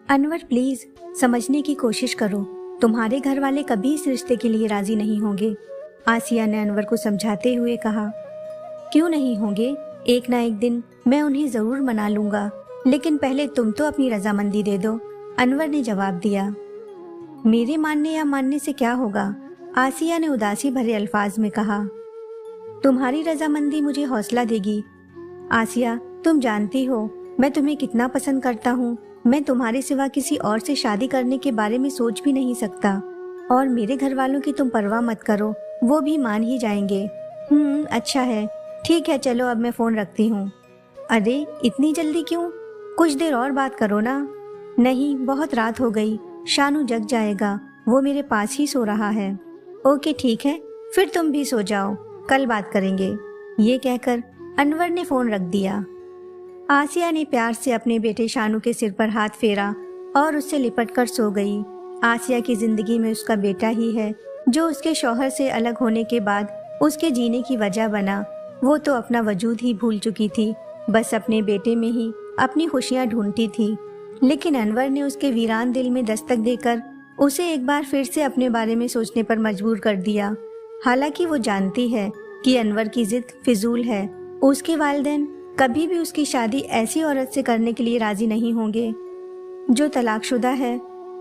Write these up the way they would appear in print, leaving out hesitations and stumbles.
Anwar please समझने की कोशिश करो, तुम्हारे घर वाले कभी इस रिश्ते के लिए राजी नहीं होंगे। आसिया ने अनवर को समझाते हुए कहा। क्यों नहीं होंगे, एक ना एक दिन मैं उन्हें जरूर मना लूंगा, लेकिन पहले तुम तो अपनी रजामंदी दे दो, अनवर ने जवाब दिया। मेरे मानने या मानने से क्या होगा, आसिया ने उदासी भरे अल्फाज में कहा। तुम्हारी रजामंदी मुझे हौसला देगी। आसिया, तुम जानती हो मैं तुम्हें कितना पसंद करता हूँ। मैं तुम्हारे सिवा किसी और से शादी करने के बारे में सोच भी नहीं सकता, और मेरे घर वालों की तुम परवाह मत करो, वो भी मान ही जाएंगे। अच्छा है, ठीक है, चलो अब मैं फोन रखती हूँ। अरे इतनी जल्दी क्यों, कुछ देर और बात करो ना। नहीं, बहुत रात हो गई, शानू जग जाएगा, वो मेरे पास ही सो रहा है। ओके ठीक है, फिर तुम भी सो जाओ, कल बात करेंगे। ये कहकर अनवर ने फोन रख दिया। आसिया ने प्यार से अपने बेटे शानू के सिर पर हाथ फेरा और उससे लिपट कर सो गई। आसिया की जिंदगी में उसका बेटा ही है जो उसके शौहर से अलग होने के बाद उसके जीने की वजह बना। वो तो अपना वजूद ही भूल चुकी थी, बस अपने बेटे में ही अपनी खुशियां ढूंढती थी। लेकिन अनवर ने उसके वीरान दिल में दस्तक देकर उसे एक बार फिर से अपने बारे में सोचने पर मजबूर कर दिया। हालांकि वो जानती है कि अनवर की जिद फिजूल है, उसके वालिदैन कभी भी उसकी शादी ऐसी औरत से करने के लिए राजी नहीं होंगे जो तलाकशुदा है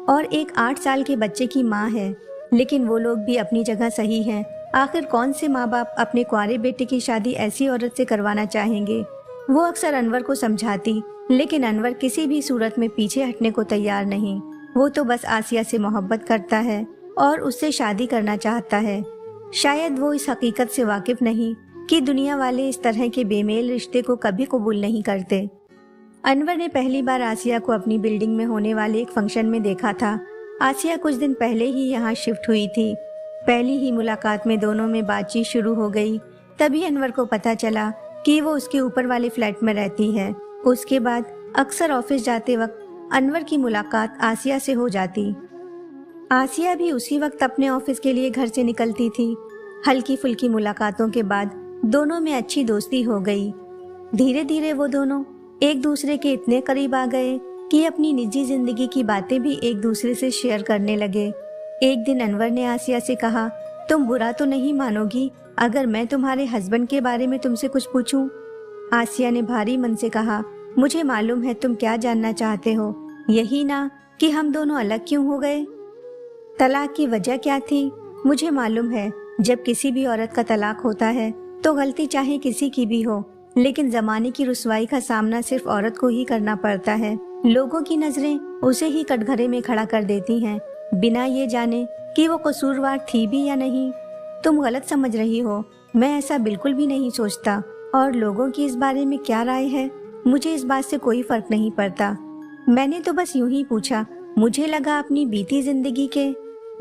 और एक 8 साल के बच्चे की माँ है। लेकिन वो लोग भी अपनी जगह सही हैं। आखिर कौन से माँ बाप अपने कुंवारे बेटे की शादी ऐसी औरत से करवाना चाहेंगे। वो अक्सर अनवर को समझाती, लेकिन अनवर किसी भी सूरत में पीछे हटने को तैयार नहीं। वो तो बस आसिया से मोहब्बत करता है और उससे शादी करना चाहता है। शायद वो इस हकीकत से वाकिफ नहीं कि दुनिया वाले इस तरह के बेमेल रिश्ते को कभी कबूल नहीं करते। अनवर ने पहली बार आसिया को अपनी बिल्डिंग में होने वाले एक फंक्शन में देखा था। आसिया कुछ दिन पहले ही यहाँ शिफ्ट हुई थी। पहली ही मुलाकात में दोनों में बातचीत शुरू हो गई। तभी अनवर को पता चला कि वो उसके ऊपर वाले फ्लैट में रहती है। उसके बाद अक्सर ऑफिस जाते वक्त अनवर की मुलाकात आसिया से हो जाती। आसिया भी उसी वक्त अपने ऑफिस के लिए घर से निकलती थी। हल्की फुल्की मुलाकातों के बाद दोनों में अच्छी दोस्ती हो गई। धीरे धीरे वो दोनों एक दूसरे के इतने करीब आ गए कि अपनी निजी जिंदगी की बातें भी एक दूसरे से शेयर करने लगे। एक दिन अनवर ने आसिया से कहा, तुम बुरा तो नहीं मानोगी अगर मैं तुम्हारे हस्बैंड के बारे में तुमसे कुछ पूछूं? आसिया ने भारी मन से कहा, मुझे मालूम है तुम क्या जानना चाहते हो, यही ना कि हम दोनों अलग क्यों हो गए। तलाक की वजह क्या थी? मुझे मालूम है जब किसी भी औरत का तलाक होता है तो गलती चाहे किसी की भी हो, लेकिन जमाने की रुसवाई का सामना सिर्फ औरत को ही करना पड़ता है। लोगों की नजरें उसे ही कटघरे में खड़ा कर देती हैं, बिना ये जाने कि वो कसूरवार थी भी या नहीं। तुम गलत समझ रही हो, मैं ऐसा बिल्कुल भी नहीं सोचता, और लोगों की इस बारे में क्या राय है मुझे इस बात से कोई फर्क नहीं पड़ता। मैंने तो बस यूं ही पूछा, मुझे लगा अपनी बीती जिंदगी के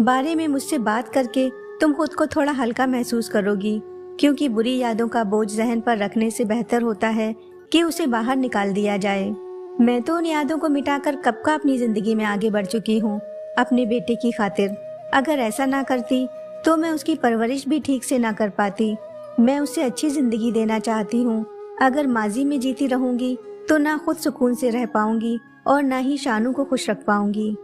बारे में मुझसे बात करके तुम खुद को थोड़ा हल्का महसूस करोगी, क्योंकि बुरी यादों का बोझ जहन पर रखने से बेहतर होता है कि उसे बाहर निकाल दिया जाए। मैं तो उन यादों को मिटाकर कब का अपनी जिंदगी में आगे बढ़ चुकी हूँ, अपने बेटे की खातिर। अगर ऐसा ना करती तो मैं उसकी परवरिश भी ठीक से ना कर पाती। मैं उसे अच्छी जिंदगी देना चाहती हूँ। अगर माजी में जीती रहूंगी तो ना खुद सुकून से रह पाऊंगी और ना ही शानू को खुश रख पाऊंगी।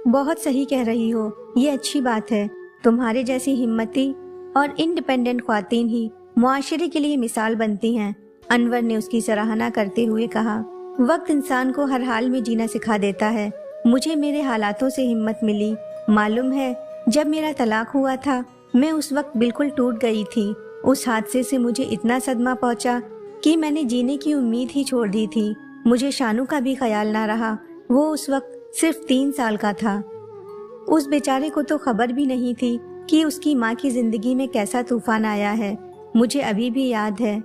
बहुत सही कह रही हो, ये अच्छी बात है। तुम्हारे जैसी हिम्मती और इंडिपेंडेंट ख्वातीन ही मुआशरे के लिए मिसाल बनती हैं, अनवर ने उसकी सराहना करते हुए कहा। वक्त इंसान को हर हाल में जीना सिखा देता है। मुझे मेरे हालातों से हिम्मत मिली। मालूम है जब मेरा तलाक हुआ था मैं उस वक्त बिल्कुल टूट गई थी। उस हादसे से मुझे इतना सदमा पहुंचा कि मैंने जीने की उम्मीद ही छोड़ दी थी। मुझे शानू का भी ख्याल ना रहा। वो उस वक्त सिर्फ 3 साल का था। उस बेचारे को तो खबर भी नहीं थी कि उसकी माँ की जिंदगी में कैसा तूफान आया है। मुझे अभी भी याद है,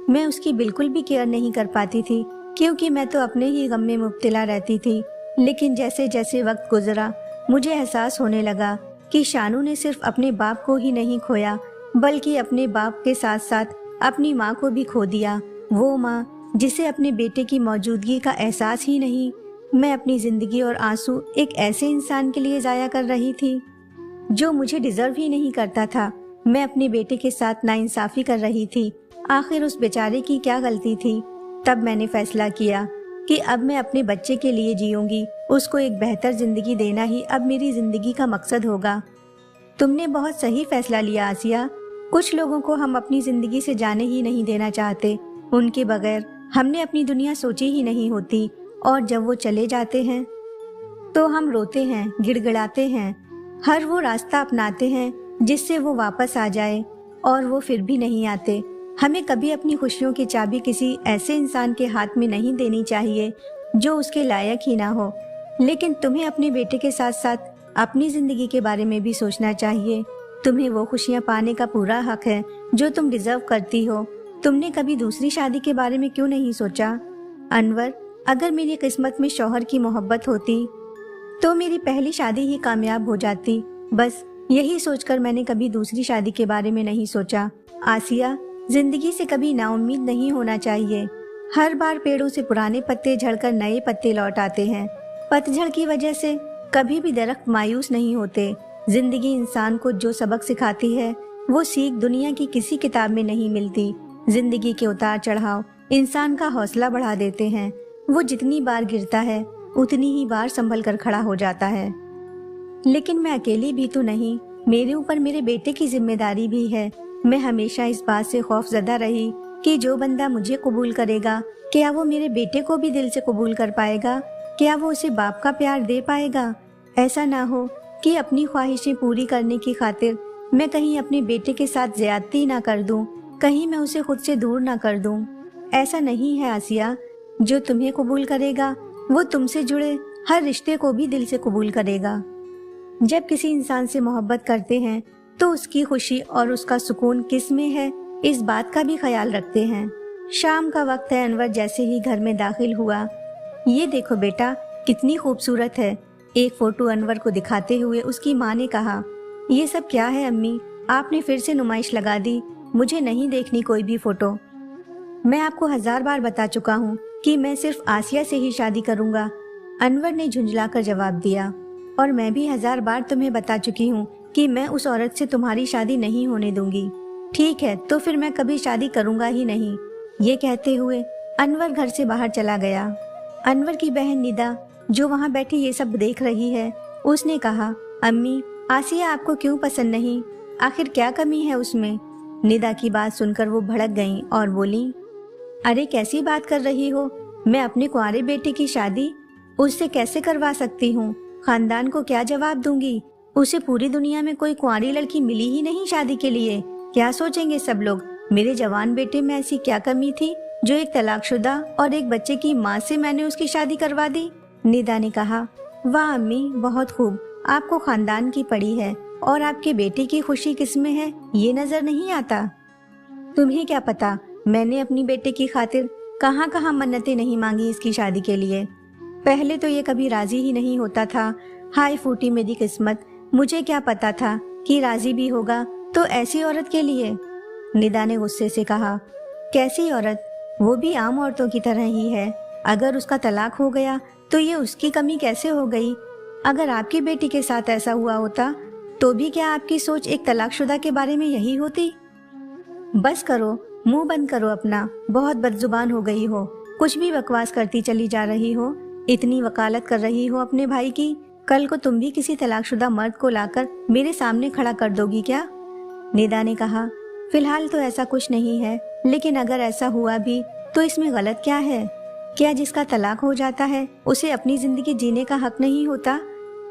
मैं उसकी बिल्कुल भी केयर नहीं कर पाती थी, क्योंकि मैं तो अपने ही गम में मुब्तला रहती थी। लेकिन जैसे जैसे वक्त गुजरा मुझे एहसास होने लगा कि शानू ने सिर्फ अपने बाप को ही नहीं खोया, बल्कि अपने बाप के साथ साथ अपनी माँ को भी खो दिया। वो माँ जिसे अपने बेटे की मौजूदगी का एहसास ही नहीं। मैं अपनी जिंदगी और आंसू एक ऐसे इंसान के लिए जाया कर रही थी जो मुझे डिजर्व ही नहीं करता था। मैं अपने बेटे के साथ नाइंसाफी कर रही थी। आखिर उस बेचारे की क्या गलती थी? तब मैंने फैसला किया कि अब मैं अपने बच्चे के लिए जीऊंगी, उसको एक बेहतर जिंदगी देना ही अब मेरी जिंदगी का मकसद होगा। तुमने बहुत सही फैसला लिया आसिया। कुछ लोगों को हम अपनी जिंदगी से जाने ही नहीं देना चाहते, उनके बगैर हमने अपनी दुनिया सोची ही नहीं होती, और जब वो चले जाते हैं तो हम रोते हैं, गिड़गिड़ाते हैं, हर वो रास्ता अपनाते हैं जिससे वो वापस आ जाए, और वो फिर भी नहीं आते। हमें कभी अपनी खुशियों की चाबी किसी ऐसे इंसान के हाथ में नहीं देनी चाहिए जो उसके लायक ही ना हो। लेकिन तुम्हें अपने बेटे के साथ साथ अपनी जिंदगी के बारे में भी सोचना चाहिए। तुम्हें वो खुशियाँ पाने का पूरा हक है जो तुम डिजर्व करती हो। तुमने कभी दूसरी शादी के बारे में क्यों नहीं सोचा? अनवर, अगर मेरी किस्मत में शौहर की मोहब्बत होती तो मेरी पहली शादी ही कामयाब हो जाती। बस यही सोचकर मैंने कभी दूसरी शादी के बारे में नहीं सोचा। आसिया, जिंदगी से कभी नाउम्मीद नहीं होना चाहिए। हर बार पेड़ों से पुराने पत्ते झड़कर नए पत्ते लौट आते हैं। पतझड़ की वजह से कभी भी दरख्त मायूस नहीं होते। जिंदगी इंसान को जो सबक सिखाती है वो सीख दुनिया की किसी किताब में नहीं मिलती। जिंदगी के उतार चढ़ाव इंसान का हौसला बढ़ा देते हैं। वो जितनी बार गिरता है उतनी ही बार संभल कर खड़ा हो जाता है। लेकिन मैं अकेली भी तो नहीं, मेरे ऊपर मेरे बेटे की जिम्मेदारी भी है। मैं हमेशा इस बात से खौफजदा रही कि जो बंदा मुझे कबूल करेगा, क्या वो मेरे बेटे को भी दिल से कबूल कर पाएगा? क्या वो उसे बाप का प्यार दे पाएगा? ऐसा ना हो कि अपनी ख्वाहिशें पूरी करने की खातिर मैं कहीं अपने बेटे के साथ ज्यादती ना कर दूं, कहीं मैं उसे खुद से दूर ना कर दूं। ऐसा नहीं है आसिया, जो तुम्हें कबूल करेगा वो तुमसे जुड़े हर रिश्ते को भी दिल से कबूल करेगा। जब किसी इंसान से मोहब्बत करते हैं तो उसकी खुशी और उसका सुकून किस में है, इस बात का भी ख्याल रखते हैं। शाम का वक्त है। अनवर जैसे ही घर में दाखिल हुआ, ये देखो बेटा, कितनी खूबसूरत है। एक फोटो अनवर को दिखाते हुए उसकी माँ ने कहा, ये सब क्या है अम्मी, आपने फिर से नुमाइश लगा दी, मुझे नहीं देखनी कोई भी फोटो। मैं आपको 1000 बार बता चुका हूँ कि मैं सिर्फ आसिया से ही शादी करूँगा। अनवर ने झुंझलाकर जवाब दिया, और मैं भी 1000 बार तुम्हें बता चुकी हूँ कि मैं उस औरत से तुम्हारी शादी नहीं होने दूंगी। ठीक है, तो फिर मैं कभी शादी करूँगा ही नहीं। ये कहते हुए अनवर घर से बाहर चला गया। अनवर की बहन निदा, जो वहाँ बैठी ये सब देख रही है, उसने कहा, अम्मी, आसिया आपको क्यों पसंद नहीं? आखिर क्या कमी है उसमें? निदा की बात सुनकर वो भड़क गईं और बोली, अरे कैसी बात कर रही हो? मैं अपने कुंवारे बेटे की शादी उससे कैसे करवा सकती हूँ? खानदान को क्या जवाब दूंगी? उसे पूरी दुनिया में कोई कुंवारी लड़की मिली ही नहीं शादी के लिए। क्या सोचेंगे सब लोग? मेरे जवान बेटे में ऐसी क्या कमी थी जो एक तलाकशुदा और एक बच्चे की माँ से मैंने उसकी शादी करवा दी? निदा ने कहा, वाह अम्मी, बहुत खूब, आपको खानदान की पड़ी है, और आपके बेटे की खुशी किसमें है ये नजर नहीं आता। तुम्हें क्या पता, मैंने अपनी बेटे की खातिर कहाँ कहाँ मन्नतें नहीं मांगी इसकी शादी के लिए। पहले तो ये कभी राजी ही नहीं होता था। हाय फूटी मेरी किस्मत, मुझे क्या पता था कि राजी भी होगा तो ऐसी औरत के लिए। निदा ने गुस्से से कहा, कैसी औरत? वो भी आम औरतों की तरह ही है। अगर उसका तलाक हो गया तो ये उसकी कमी कैसे हो गई? अगर आपकी बेटी के साथ ऐसा हुआ होता तो भी क्या आपकी सोच एक तलाकशुदा के बारे में यही होती? बस करो, मुंह बंद करो अपना, बहुत बदजुबान हो गई हो। कुछ भी बकवास करती चली जा रही हो। इतनी वकालत कर रही हो अपने भाई की, कल को तुम भी किसी तलाकशुदा मर्द को लाकर मेरे सामने खड़ा कर दोगी क्या? निदा ने कहा, फिलहाल तो ऐसा कुछ नहीं है, लेकिन अगर ऐसा हुआ भी तो इसमें गलत क्या है? क्या जिसका तलाक हो जाता है उसे अपनी जिंदगी जीने का हक नहीं होता?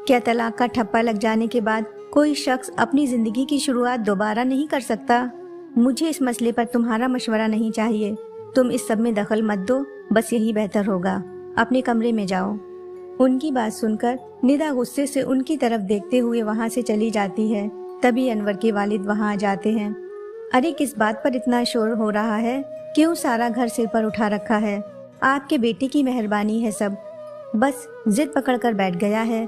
क्या तलाक का ठप्पा लग जाने के बाद कोई शख्स अपनी जिंदगी की शुरुआत दोबारा नहीं कर सकता? मुझे इस मसले पर तुम्हारा मशवरा नहीं चाहिए। तुम इस सब में दखल मत दो, बस यही बेहतर होगा। अपने कमरे में जाओ। उनकी बात सुनकर निदा गुस्से से उनकी तरफ देखते हुए वहाँ से चली जाती है। तभी अनवर के वालिद वहाँ आ जाते हैं। अरे किस बात पर इतना शोर हो रहा है? क्यों सारा घर सिर पर उठा रखा है? आपके बेटे की मेहरबानी है सब, बस जिद पकड़ कर बैठ गया है।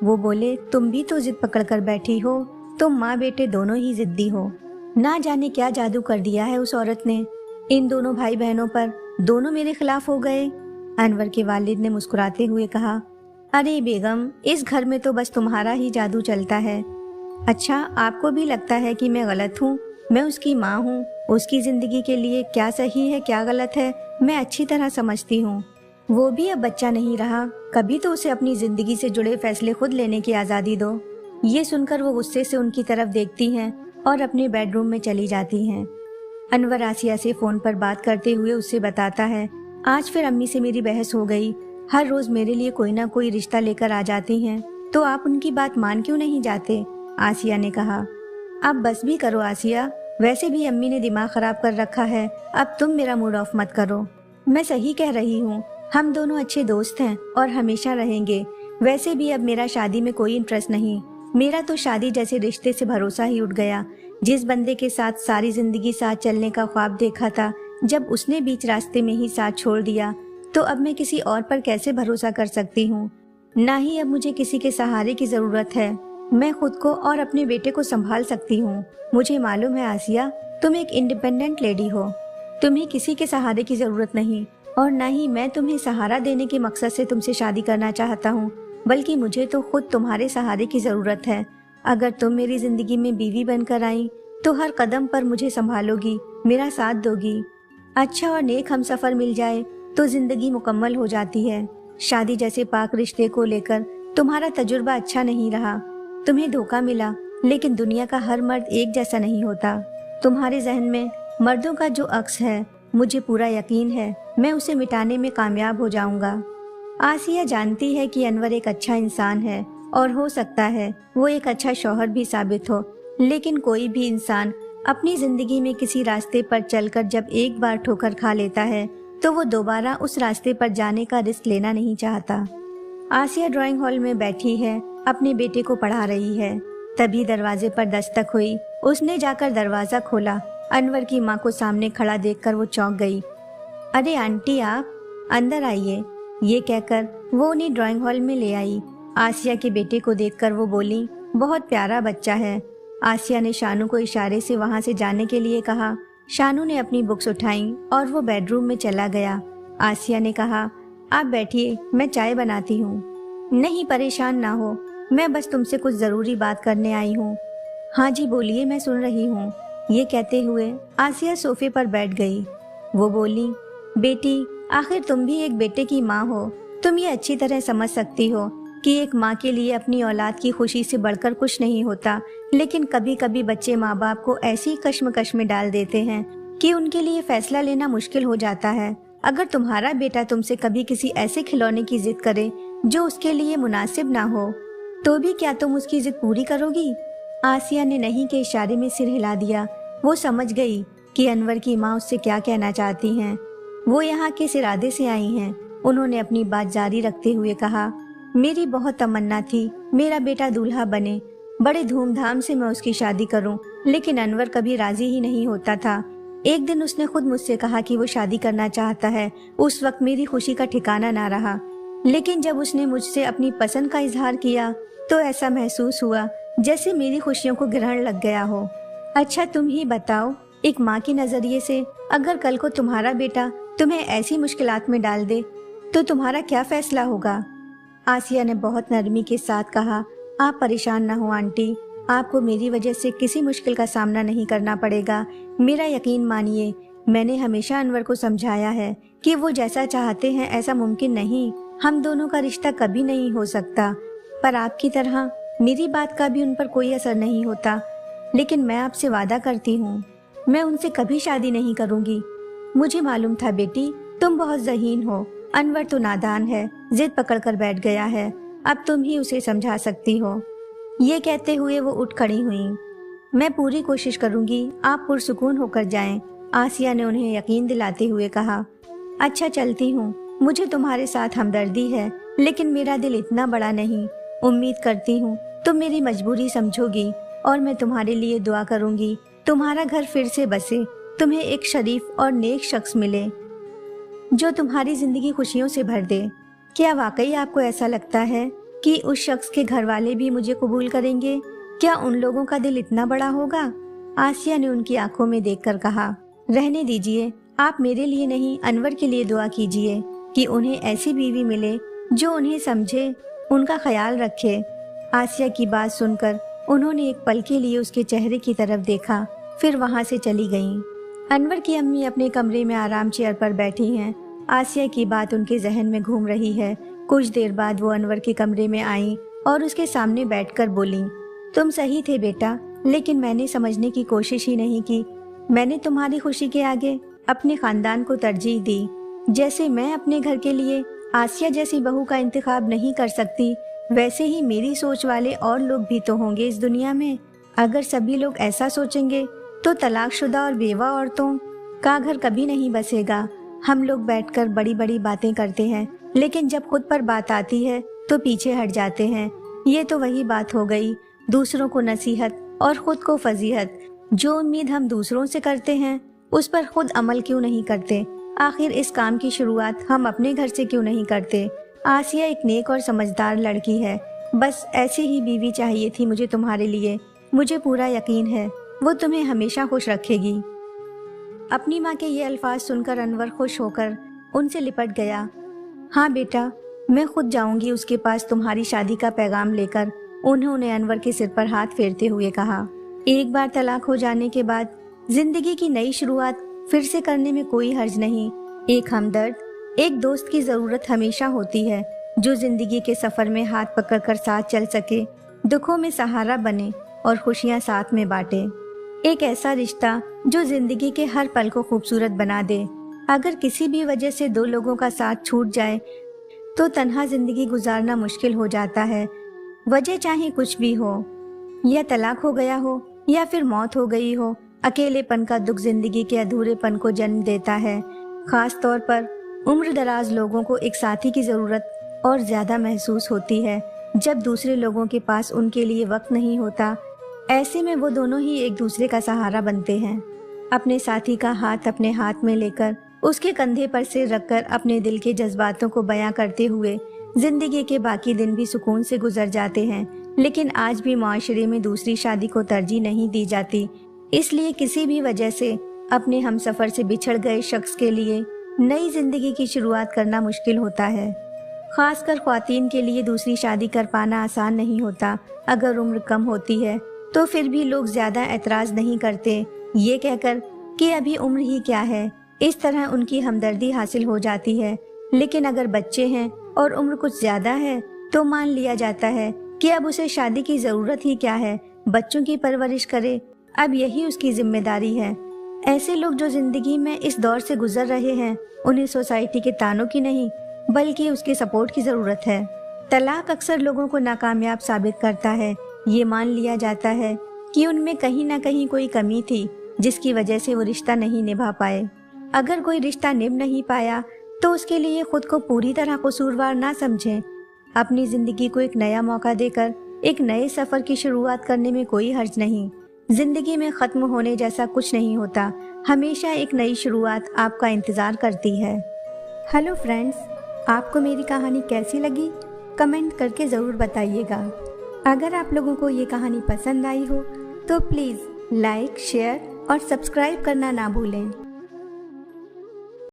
वो बोले, तुम भी तो जिद पकड़ कर बैठी हो, तुम माँ बेटे दोनों ही जिद्दी हो। ना जाने क्या जादू कर दिया है उस औरत ने इन दोनों भाई बहनों पर, दोनों मेरे खिलाफ हो गए। अनवर के वालिद ने मुस्कुराते हुए कहा, अरे बेगम, इस घर में तो बस तुम्हारा ही जादू चलता है। अच्छा, आपको भी लगता है कि मैं गलत हूँ? मैं उसकी माँ हूँ, उसकी जिंदगी के लिए क्या सही है क्या गलत है मैं अच्छी तरह समझती हूँ। वो भी अब बच्चा नहीं रहा, कभी तो उसे अपनी जिंदगी से जुड़े फैसले खुद लेने की आज़ादी दो। ये सुनकर वो गुस्से से उनकी तरफ देखती हैं और अपने बेडरूम में चली जाती हैं। अनवर आसिया से फ़ोन पर बात करते हुए उससे बताता है, आज फिर अम्मी से मेरी बहस हो गई। हर रोज़ मेरे लिए कोई ना कोई रिश्ता लेकर आ जाती हैं, तो आप उनकी बात मान क्यों नहीं जाते? आसिया ने कहा। आप बस भी करो आसिया, वैसे भी अम्मी ने दिमाग खराब कर रखा है, अब तुम मेरा मूड ऑफ मत करो। मैं सही कह रही हूँ, हम दोनों अच्छे दोस्त हैं और हमेशा रहेंगे। वैसे भी अब मेरा शादी में कोई इंटरेस्ट नहीं, मेरा तो शादी जैसे रिश्ते से भरोसा ही उठ गया। जिस बंदे के साथ सारी जिंदगी साथ चलने का ख्वाब देखा था, जब उसने बीच रास्ते में ही साथ छोड़ दिया, तो अब मैं किसी और पर कैसे भरोसा कर सकती हूँ? ना ही अब मुझे किसी के सहारे की जरूरत है। मैं खुद को और अपने बेटे को संभाल सकती हूँ। मुझे मालूम है आसिया, तुम एक इंडिपेंडेंट लेडी हो, तुम्हें किसी के सहारे की जरूरत नहीं, और ना ही मैं तुम्हें सहारा देने के मकसद से तुमसे शादी करना चाहता हूँ, बल्कि मुझे तो खुद तुम्हारे सहारे की जरूरत है। अगर तुम मेरी जिंदगी में बीवी बनकर आई तो हर कदम पर मुझे संभालोगी, मेरा साथ दोगी। अच्छा और नेक हमसफर मिल जाए तो जिंदगी मुकम्मल हो जाती है। शादी जैसे पाक रिश्ते को लेकर तुम्हारा तजुर्बा अच्छा नहीं रहा, तुम्हें धोखा मिला, लेकिन दुनिया का हर मर्द एक जैसा नहीं होता। तुम्हारे जहन में मर्दों का जो अक्स है, मुझे पूरा यकीन है मैं उसे मिटाने में कामयाब हो जाऊंगा। आसिया जानती है कि अनवर एक अच्छा इंसान है और हो सकता है वो एक अच्छा शौहर भी साबित हो, लेकिन कोई भी इंसान अपनी जिंदगी में किसी रास्ते पर चलकर जब एक बार ठोकर खा लेता है तो वो दोबारा उस रास्ते पर जाने का रिस्क लेना नहीं चाहता। आसिया ड्राइंग हॉल में बैठी है, अपने बेटे को पढ़ा रही है। तभी दरवाजे पर दस्तक हुई। उसने जाकर दरवाजा खोला। अनवर की माँ को सामने खड़ा देखकर वो चौंक गई। अरे आंटी, आप अंदर आइए, ये कहकर वो उन्हें ड्राइंग हॉल में ले आई। आसिया के बेटे को देखकर वो बोली, बहुत प्यारा बच्चा है। आसिया ने शानू को इशारे से वहां से जाने के लिए कहा। शानू ने अपनी बुक्स उठाई और वो बेडरूम में चला गया। आसिया ने कहा, आप बैठिए, मैं चाय बनाती हूँ। नहीं, परेशान ना हो, मैं बस तुमसे कुछ जरूरी बात करने आई हूँ। हाँ जी बोलिए, मैं सुन रही हूँ। ये कहते हुए आसिया सोफे पर बैठ गई। वो बोली, बेटी, आखिर तुम भी एक बेटे की माँ हो, तुम ये अच्छी तरह समझ सकती हो कि एक माँ के लिए अपनी औलाद की खुशी से बढ़कर कुछ नहीं होता, लेकिन कभी कभी बच्चे माँ बाप को ऐसी कश्मकश में डाल देते हैं कि उनके लिए फैसला लेना मुश्किल हो जाता है। अगर तुम्हारा बेटा तुमसे कभी किसी ऐसे खिलौने की जिद करे जो उसके लिए मुनासिब ना हो, तो भी क्या तुम उसकी जिद पूरी करोगी? आसिया ने नहीं के इशारे में सिर हिला दिया। वो समझ गई कि अनवर की माँ उससे क्या कहना चाहती हैं। वो यहाँ किस इरादे से आई हैं। उन्होंने अपनी बात जारी रखते हुए कहा, मेरी बहुत तमन्ना थी मेरा बेटा दूल्हा बने, बड़े धूमधाम से मैं उसकी शादी करूं, लेकिन अनवर कभी राजी ही नहीं होता था। एक दिन उसने खुद मुझसे कहा कि वो शादी करना चाहता है। उस वक्त मेरी खुशी का ठिकाना ना रहा, लेकिन जब उसने मुझसे अपनी पसंद का इजहार किया तो ऐसा महसूस हुआ जैसे मेरी खुशियों को ग्रहण लग गया हो। अच्छा तुम ही बताओ, एक माँ के नजरिए से अगर कल को तुम्हारा बेटा तुम्हें ऐसी मुश्किलात में डाल दे तो तुम्हारा क्या फैसला होगा? आसिया ने बहुत नरमी के साथ कहा, आप परेशान ना हो आंटी, आपको मेरी वजह से किसी मुश्किल का सामना नहीं करना पड़ेगा। मेरा यकीन मानिए, मैंने हमेशा अनवर को समझाया है कि वो जैसा चाहते हैं ऐसा मुमकिन नहीं, हम दोनों का रिश्ता कभी नहीं हो सकता। पर आपकी तरह मेरी बात का भी उन पर कोई असर नहीं होता। लेकिन मैं आपसे वादा करती हूँ, मैं उनसे कभी शादी नहीं करूँगी। मुझे मालूम था बेटी, तुम बहुत ज़हीन हो। अनवर तो नादान है, जिद पकड़ कर बैठ गया है, अब तुम ही उसे समझा सकती हो। ये कहते हुए वो उठ खड़ी हुई। मैं पूरी कोशिश करूंगी आप पुरसुकून होकर जाएं, आसिया ने उन्हें यकीन दिलाते हुए कहा। अच्छा चलती हूँ, मुझे तुम्हारे साथ हमदर्दी है, लेकिन मेरा दिल इतना बड़ा नहीं। उम्मीद करती हूँ तुम मेरी मजबूरी समझोगी और मैं तुम्हारे लिए दुआ करूंगी, तुम्हारा घर फिर से बसे, तुम्हें एक शरीफ और नेक शख्स मिले जो तुम्हारी जिंदगी खुशियों से भर दे। क्या वाकई आपको ऐसा लगता है कि उस शख्स के घर वाले भी मुझे कबूल करेंगे? क्या उन लोगों का दिल इतना बड़ा होगा? आसिया ने उनकी आंखों में देखकर कहा, रहने दीजिए, आप मेरे लिए नहीं अनवर के लिए दुआ कीजिए कि उन्हें ऐसी बीवी मिले जो उन्हें समझे, उनका ख्याल रखे। आसिया की बात सुनकर उन्होंने एक पल के लिए उसके चेहरे की तरफ देखा, फिर वहाँ से चली गईं। अनवर की अम्मी अपने कमरे में आराम चेयर पर बैठी हैं। आसिया की बात उनके जहन में घूम रही है। कुछ देर बाद वो अनवर के कमरे में आईं और उसके सामने बैठकर बोलीं, तुम सही थे बेटा, लेकिन मैंने समझने की कोशिश ही नहीं की। मैंने तुम्हारी खुशी के आगे अपने खानदान को तरजीह दी। जैसे मैं अपने घर के लिए आसिया जैसी बहू का इंतखाब नहीं कर सकती, वैसे ही मेरी सोच वाले और लोग भी तो होंगे इस दुनिया में। अगर सभी लोग ऐसा सोचेंगे तो तलाकशुदा और बेवा औरतों का घर कभी नहीं बसेगा। हम लोग बैठकर बड़ी बड़ी बातें करते हैं, लेकिन जब खुद पर बात आती है तो पीछे हट जाते हैं। ये तो वही बात हो गई, दूसरों को नसीहत और खुद को फजीहत। जो उम्मीद हम दूसरों से करते हैं उस पर खुद अमल क्यों नहीं करते? आखिर इस काम की शुरुआत हम अपने घर से क्यों नहीं करते? आसिया एक नेक और समझदार लड़की है। बस ऐसी ही बीवी चाहिए थी मुझे तुम्हारे लिए। मुझे पूरा यकीन है वो तुम्हें हमेशा खुश रखेगी। अपनी माँ के ये अल्फाज सुनकर अनवर खुश होकर उनसे लिपट गया। हाँ बेटा, मैं खुद जाऊंगी उसके पास तुम्हारी शादी का पैगाम लेकर, उन्होंने अनवर के सिर पर हाथ फेरते हुए कहा। एक बार तलाक हो जाने के बाद जिंदगी की नई शुरुआत फिर से करने में कोई हर्ज नहीं। एक हमदर्द, एक दोस्त की जरूरत हमेशा होती है, जो जिंदगी के सफर में हाथ पकड़कर साथ चल सके, दुखों में सहारा बने और खुशियां साथ में बांटे। एक ऐसा रिश्ता जो जिंदगी के हर पल को खूबसूरत बना दे। अगर किसी भी वजह से दो लोगों का साथ छूट जाए तो तन्हा जिंदगी गुजारना मुश्किल हो जाता है। वजह चाहे कुछ भी हो, या तलाक हो गया हो या फिर मौत हो गई हो, अकेलेपन का दुख जिंदगी के अधूरेपन को जन्म देता है। खास तौर पर उम्र दराज लोगों को एक साथी की जरूरत और ज्यादा महसूस होती है जब दूसरे लोगों के पास उनके लिए वक्त नहीं होता। ऐसे में वो दोनों ही एक दूसरे का सहारा बनते हैं। अपने साथी का हाथ अपने हाथ में लेकर उसके कंधे पर सिर रखकर अपने दिल के जज्बातों को बयां करते हुए जिंदगी के बाकी दिन भी सुकून से गुजर जाते हैं। लेकिन आज भी माशरे में दूसरी शादी को तरजीह नहीं दी जाती। इसलिए किसी भी वजह से अपने हमसफर से बिछड़ गए शख्स के लिए नई जिंदगी की शुरुआत करना मुश्किल होता है। खासकर ख्वातीन के लिए दूसरी शादी कर पाना आसान नहीं होता। अगर उम्र कम होती है तो फिर भी लोग ज्यादा एतराज नहीं करते, ये कहकर कि अभी उम्र ही क्या है। इस तरह उनकी हमदर्दी हासिल हो जाती है। लेकिन अगर बच्चे हैं और उम्र कुछ ज्यादा है तो मान लिया जाता है कि अब उसे शादी की जरूरत ही क्या है, बच्चों की परवरिश करे, अब यही उसकी जिम्मेदारी है। ऐसे लोग जो जिंदगी में इस दौर से गुजर रहे हैं, उन्हें सोसाइटी के तानों की नहीं बल्कि उसके सपोर्ट की जरूरत है। तलाक अक्सर लोगों को नाकामयाब साबित करता है। ये मान लिया जाता है कि उनमें कहीं ना कहीं कोई कमी थी जिसकी वजह से वो रिश्ता नहीं निभा पाए। अगर कोई रिश्ता निभ नहीं पाया तो उसके लिए खुद को पूरी तरह कसूरवार ना समझें। अपनी जिंदगी को एक नया मौका देकर एक नए सफर की शुरुआत करने में कोई हर्ज नहीं। जिंदगी में खत्म होने जैसा कुछ नहीं होता, हमेशा एक नई शुरुआत आपका इंतजार करती है। हेलो फ्रेंड्स, आपको मेरी कहानी कैसी लगी कमेंट करके ज़रूर बताइएगा। अगर आप लोगों को ये कहानी पसंद आई हो तो प्लीज़ लाइक, शेयर और सब्सक्राइब करना ना भूलें।